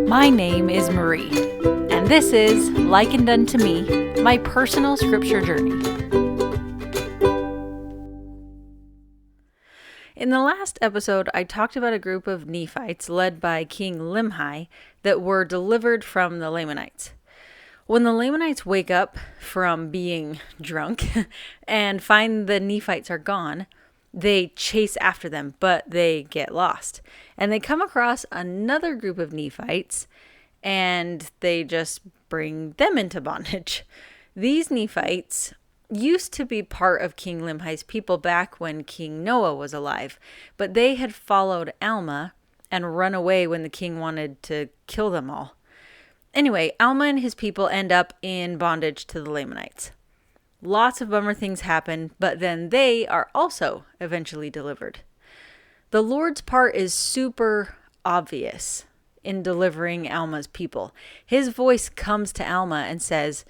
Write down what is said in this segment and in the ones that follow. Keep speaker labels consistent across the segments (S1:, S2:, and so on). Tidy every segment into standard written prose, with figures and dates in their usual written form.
S1: My name is Marie, and this is Likened Unto Me, my personal scripture journey. In the last episode, I talked about a group of Nephites led by King Limhi that were delivered from the Lamanites. When the Lamanites wake up from being drunk and find the Nephites are gone, they chase after them, but they get lost. And they come across another group of Nephites, and they just bring them into bondage. These Nephites used to be part of King Limhi's people back when King Noah was alive, but they had followed Alma and run away when the king wanted to kill them all. Anyway, Alma and his people end up in bondage to the Lamanites. Lots of bummer things happen, but then they are also eventually delivered. The Lord's part is super obvious in delivering Alma's people. His voice comes to Alma and says,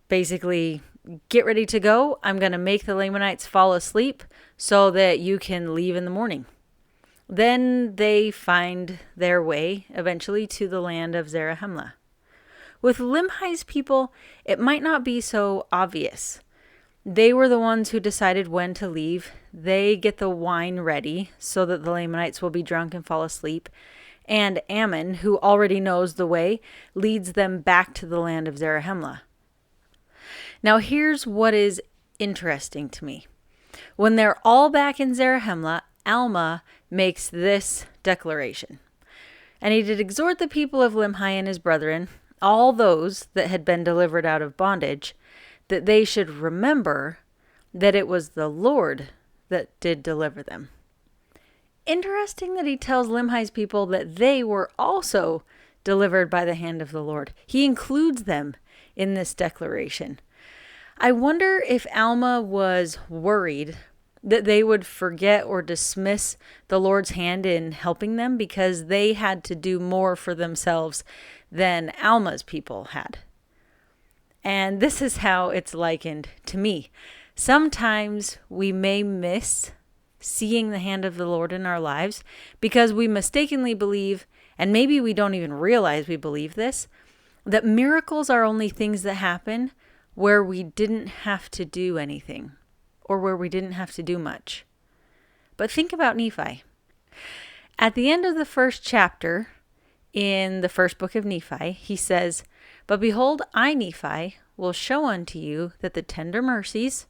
S1: basically, get ready to go. I'm going to make the Lamanites fall asleep so that you can leave in the morning. Then they find their way eventually to the land of Zarahemla. With Limhi's people, it might not be so obvious. They were the ones who decided when to leave. They get the wine ready so that the Lamanites will be drunk and fall asleep. And Ammon, who already knows the way, leads them back to the land of Zarahemla. Now here's what is interesting to me. When they're all back in Zarahemla, Alma makes this declaration. And he did exhort the people of Limhi and his brethren, all those that had been delivered out of bondage, that they should remember that it was the Lord that did deliver them. Interesting that he tells Limhi's people that they were also delivered by the hand of the Lord. He includes them in this declaration. I wonder if Alma was worried that they would forget or dismiss the Lord's hand in helping them because they had to do more for themselves than Alma's people had. And this is how it's likened to me. Sometimes we may miss seeing the hand of the Lord in our lives because we mistakenly believe, and maybe we don't even realize we believe this, that miracles are only things that happen where we didn't have to do anything or where we didn't have to do much. But think about Nephi. At the end of the first chapter in the first book of Nephi, he says, "But behold, I, Nephi, will show unto you that the tender mercies,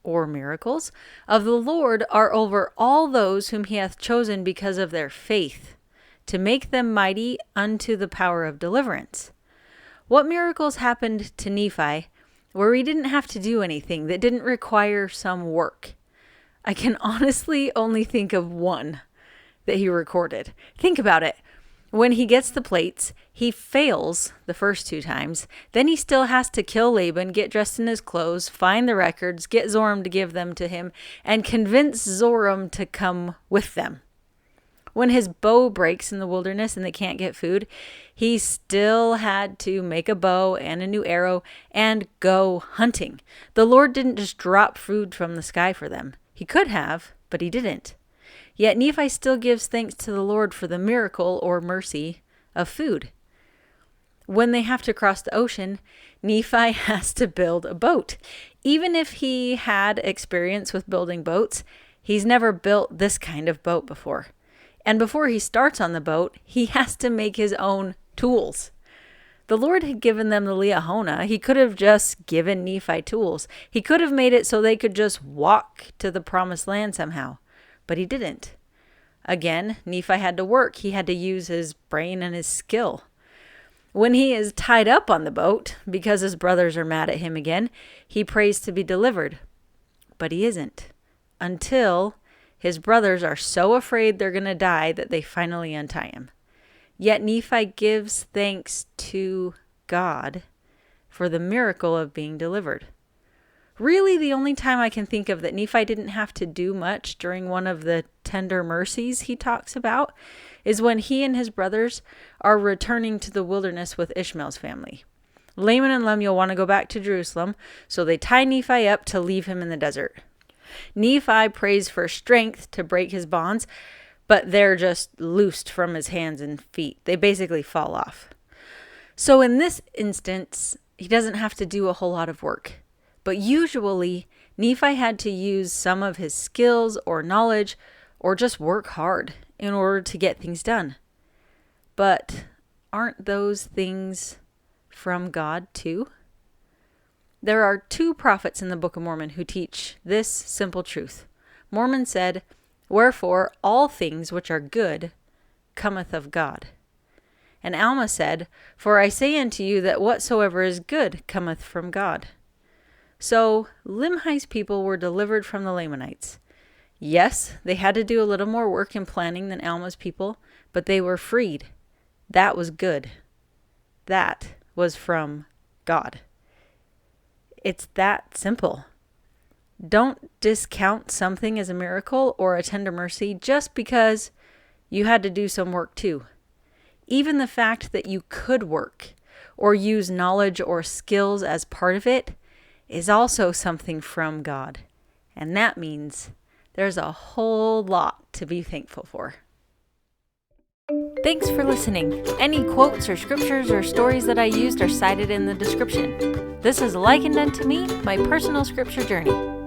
S1: or miracles, of the Lord are over all those whom he hath chosen because of their faith, to make them mighty unto the power of deliverance." What miracles happened to Nephi where he didn't have to do anything, that didn't require some work? I can honestly only think of one that he recorded. Think about it. When he gets the plates, he fails the first 2 times. Then he still has to kill Laban, get dressed in his clothes, find the records, get Zoram to give them to him, and convince Zoram to come with them. When his bow breaks in the wilderness and they can't get food, he still had to make a bow and a new arrow and go hunting. The Lord didn't just drop food from the sky for them. He could have, but he didn't. Yet Nephi still gives thanks to the Lord for the miracle or mercy of food. When they have to cross the ocean, Nephi has to build a boat. Even if he had experience with building boats, he's never built this kind of boat before. And before he starts on the boat, he has to make his own tools. The Lord had given them the Liahona. He could have just given Nephi tools. He could have made it so they could just walk to the promised land somehow. But he didn't. Again, Nephi had to work. He had to use his brain and his skill. When he is tied up on the boat, because his brothers are mad at him again, he prays to be delivered. But he isn't. Until his brothers are so afraid they're going to die that they finally untie him. Yet Nephi gives thanks to God for the miracle of being delivered. Really, the only time I can think of that Nephi didn't have to do much during one of the tender mercies he talks about is when he and his brothers are returning to the wilderness with Ishmael's family. Laman and Lemuel want to go back to Jerusalem, so they tie Nephi up to leave him in the desert. Nephi prays for strength to break his bonds, but they're just loosed from his hands and feet. They basically fall off. So in this instance, he doesn't have to do a whole lot of work. But usually, Nephi had to use some of his skills or knowledge or just work hard in order to get things done. But aren't those things from God too? There are 2 prophets in the Book of Mormon who teach this simple truth. Mormon said, "Wherefore all things which are good cometh of God." And Alma said, "For I say unto you that whatsoever is good cometh from God." So Limhi's people were delivered from the Lamanites. Yes, they had to do a little more work in planning than Alma's people, but they were freed. That was good. That was from God. It's that simple. Don't discount something as a miracle or a tender mercy just because you had to do some work too. Even the fact that you could work or use knowledge or skills as part of it is also something from God. And that means there's a whole lot to be thankful for. Thanks for listening. Any quotes or scriptures or stories that I used are cited in the description. This is likened unto me, my personal scripture journey.